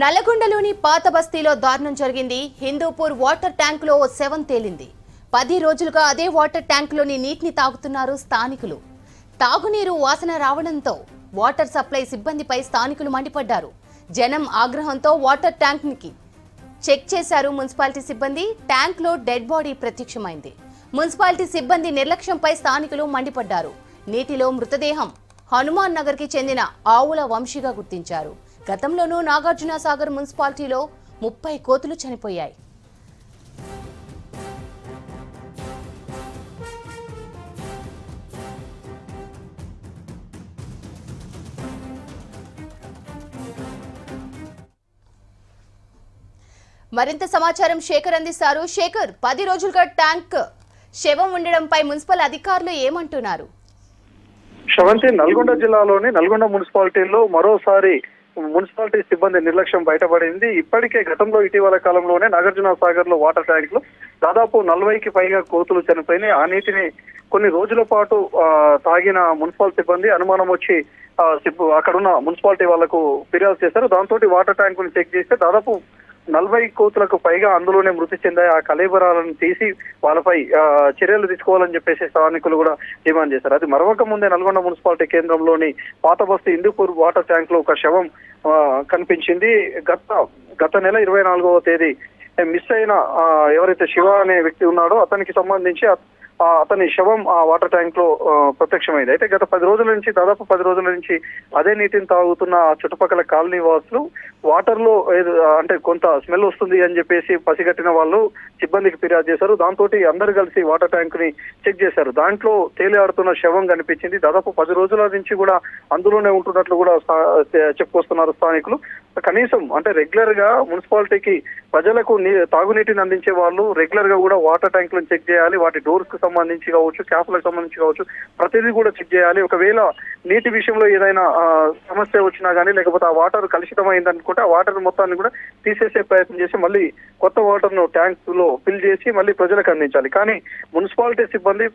నల్లగొండలోని పాత బస్తీలో దారుణం జరిగింది. హిందూపూర్ వాటర్ ట్యాంకులో ఓ శవం తేలింది. 10 రోజులుగా అదే వాటర్ ట్యాంకులోని నీటిని తాగుతున్నారు స్థానికులు. తాగునీరు వాసన రావడంతో వాటర్ సప్లై సిబ్బందిపై స్థానికులు మండిపడ్డారు. జనం ఆగ్రహంతో వాటర్ ట్యాంక్కి చెక్ చేశారు మున్సిపాలిటీ సిబ్బంది. ట్యాంక్లో డెడ్ బాడీ ప్రత్యక్షమైంది. మున్సిపాలిటీ సిబ్బంది నిర్లక్ష్యంపై స్థానికులు మండిపడ్డారు. నీటిలో మృతదేహం హనుమాన్ నగర్కి చెందిన ఆవుల వంశీగా గుర్తించారు. గతంలోనూ నాగార్జున సాగర్ మున్సిపాలిటీలో 30 కోతులు చనిపోయాయి. మరింత సమాచారం శేఖర్ అందిస్తారు. శేఖర్, 10 రోజులుగా ట్యాంక్ శవం ఉండడంపై మున్సిపల్ అధికారులు ఏమంటున్నారు? శ్రవంతి, నల్గొండ జిల్లాలోని నల్గొండ మున్సిపాలిటీలో మరోసారి మున్సిపాలిటీ సిబ్బంది నిర్లక్ష్యం బయటపడింది. ఇప్పటికే గతంలో ఇటీవల కాలంలోనే నాగార్జున సాగర్ లో వాటర్ ట్యాంక్ లో దాదాపు 40కి పైగా కోతులు చనిపోయినాయి. ఆ నీటిని కొన్ని రోజుల పాటు తాగిన మున్సిపల్ సిబ్బంది అనుమానం వచ్చి అక్కడున్న మున్సిపాలిటీ వాళ్లకు ఫిర్యాదు చేశారు. దాంతో వాటర్ ట్యాంక్ ని చెక్ చేస్తే దాదాపు 40 కోతులకు పైగా అందులోనే మృతి చెందాయి. ఆ కళేబరాలను తీసి వాళ్ళపై చర్యలు తీసుకోవాలని చెప్పేసి స్థానికులు కూడా డిమాండ్ చేశారు. అది మరొక ముందే నల్గొండ మున్సిపాలిటీ కేంద్రంలోని పాత బస్తీ హిందూపూర్ వాటర్ ట్యాంక్ లో ఒక శవం కనిపించింది. గత నెల 24వ తేదీ మిస్ అయిన ఎవరైతే శివ అనే వ్యక్తి ఉన్నాడో అతనికి సంబంధించి అతని శవం ఆ వాటర్ ట్యాంక్ లో ప్రత్యక్షమైంది. అయితే గత 10 రోజుల నుంచి దాదాపు 10 రోజుల నుంచి అదే నీటిని తాగుతున్న చుట్టుపక్కల కాలనీ వాసులు వాటర్ లో అంటే కొంత స్మెల్ వస్తుంది అని చెప్పేసి పసిగట్టిన వాళ్ళు సిబ్బందికి ఫిర్యాదు చేశారు. దాంతో అందరు కలిసి వాటర్ ట్యాంక్ ని చెక్ చేశారు. దాంట్లో తేలియాడుతున్న శవం కనిపించింది. దాదాపు 10 రోజుల నుంచి కూడా అందులోనే ఉంటున్నట్లు కూడా చెప్పుకొస్తున్నారు స్థానికులు. కనీసం అంటే రెగ్యులర్ గా మున్సిపాలిటీకి ప్రజలకు తాగునీటిని అందించే వాళ్ళు రెగ్యులర్ గా కూడా వాటర్ ట్యాంకులను చెక్ చేయాలి. వాటి డోర్స్ కు సంబంధించి కావచ్చు, క్యాప్లకు సంబంధించి కావచ్చు, ప్రతిదీ కూడా చెక్ చేయాలి. ఒకవేళ నీటి విషయంలో ఏదైనా సమస్య వచ్చినా గానీ లేకపోతే ఆ వాటర్ కలుషితమైంది అనుకుంటే ఆ వాటర్ మొత్తాన్ని కూడా తీసేసే ప్రయత్నం చేసి మళ్ళీ కొత్త వాటర్ ను ట్యాంక్ లో ఫిల్ చేసి మళ్ళీ ప్రజలకు అందించాలి. కానీ మున్సిపాలిటీ సిబ్బంది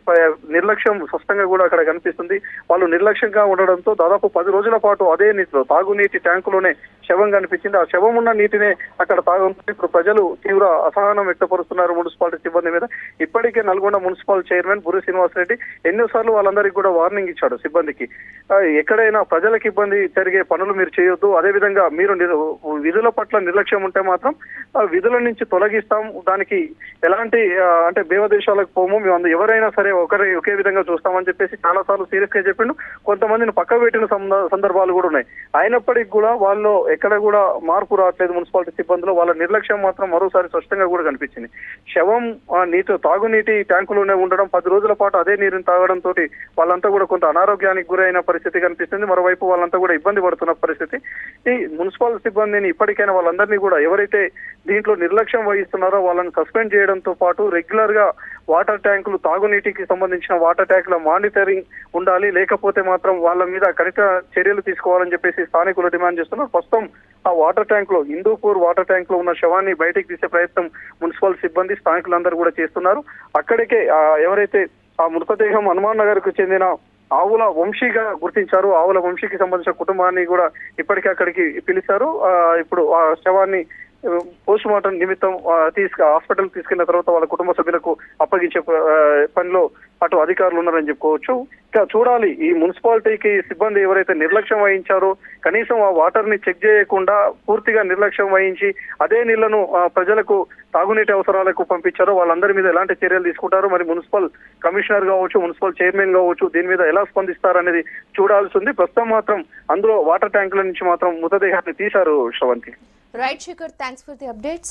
నిర్లక్ష్యం స్పష్టంగా కూడా అక్కడ కనిపిస్తుంది. వాళ్ళు నిర్లక్ష్యంగా ఉండడంతో దాదాపు 10 రోజుల పాటు అదే నీటిలో తాగునీటి ట్యాంకులోనే శవం కనిపించింది. ఆ శవం ఉన్న నీటినే అక్కడ తాగుతుంది. ఇప్పుడు ప్రజలు తీవ్ర అసహనం వ్యక్తపరుస్తున్నారు మున్సిపాలిటీ సిబ్బంది మీద. ఇప్పటికే నల్గొండ మున్సిపల్ చైర్మన్ బుర్రి శ్రీనివాసరెడ్డి ఎన్నోసార్లు వాళ్ళందరికీ కూడా వార్నింగ్ ఇచ్చాడు సిబ్బందికి. ఎక్కడైనా ప్రజలకు ఇబ్బంది జరిగే పనులు మీరు చేయొద్దు. అదేవిధంగా మీరు విధుల పట్ల నిర్లక్ష్యం ఉంటే మాత్రం విధుల నుంచి తొలగిస్తాం. దానికి ఎలాంటి అంటే భేమదేశాలకు పోము, మేము ఎవరైనా సరే ఒకే విధంగా చూస్తామని చెప్పేసి చాలా సార్లు సీరియస్ గా చెప్పిండు. కొంతమందిని పక్క పెట్టిన సందర్భాలు కూడా ఉన్నాయి. అయినప్పటికీ కూడా వాళ్ళు ఎక్కడ కూడా మార్పు రావట్లేదు మున్సిపాలిటీ సిబ్బందిలో. వాళ్ళ నిర్లక్ష్యం మాత్రం మరోసారి స్పష్టంగా కూడా కనిపించింది. శవం తాగునీటి ట్యాంకులోనే ఉండడం, 10 రోజుల పాటు అదే నీరుని తాగడంతో వాళ్ళంతా కూడా కొంత అనారోగ్యానికి గురైన పరిస్థితి కనిపిస్తుంది. మరోవైపు వాళ్ళంతా కూడా ఇబ్బంది పడుతున్న పరిస్థితి. ఈ మున్సిపల్ సిబ్బందిని ఇప్పటికైనా వాళ్ళందరినీ కూడా ఎవరైతే దీంట్లో నిర్లక్ష్యం వహిస్తున్నారో వాళ్ళని సస్పెండ్ చేయడంతో పాటు రెగ్యులర్ గా వాటర్ ట్యాంకులు తాగునీటికి సంబంధించిన వాటర్ ట్యాంకుల మానిటరింగ్ ఉండాలి. లేకపోతే మాత్రం వాళ్ళ మీద కఠిన చర్యలు తీసుకోవాలని చెప్పేసి స్థానికులు డిమాండ్ చేస్తున్నారు. ప్రస్తుతం ఆ వాటర్ ట్యాంక్ లో హిందూపూర్ వాటర్ ట్యాంక్ లో ఉన్న శవాన్ని బయటికి తీసే ప్రయత్నం మున్సిపల్ సిబ్బంది స్థానికులందరూ కూడా చేస్తున్నారు. అక్కడికే ఎవరైతే ఆ మృతదేహం హనుమాన్ నగర్ కు చెందిన ఆవుల వంశీగా గుర్తించారు. ఆవుల వంశీకి సంబంధించిన కుటుంబాన్ని కూడా ఇప్పటికే అక్కడికి పిలిచారు. ఇప్పుడు ఆ శవాన్ని పోస్ట్ మార్టం నిమిత్తం హాస్పిటల్ తీసుకెళ్లిన తర్వాత వాళ్ళ కుటుంబ సభ్యులకు అప్పగించే పనిలో అటు అధికారులు ఉన్నారని చెప్పుకోవచ్చు. ఇంకా చూడాలి, ఈ మున్సిపాలిటీకి సిబ్బంది ఎవరైతే నిర్లక్ష్యం వహించారో, కనీసం ఆ వాటర్ ని చెక్ చేయకుండా పూర్తిగా నిర్లక్ష్యం వహించి అదే నీళ్లను ప్రజలకు తాగునీటి అవసరాలకు పంపించారో వాళ్ళందరి మీద ఎలాంటి చర్యలు తీసుకుంటారో, మరి మున్సిపల్ కమిషనర్ కావచ్చు, మున్సిపల్ చైర్మన్ కావచ్చు దీని మీద ఎలా స్పందిస్తారనేది చూడాల్సి ఉంది. ప్రస్తుతం మాత్రం అందులో వాటర్ ట్యాంకుల నుంచి మాత్రం మృతదేహాన్ని తీశారు. Sravanthi. Right, Shikhar. Thanks for the updates.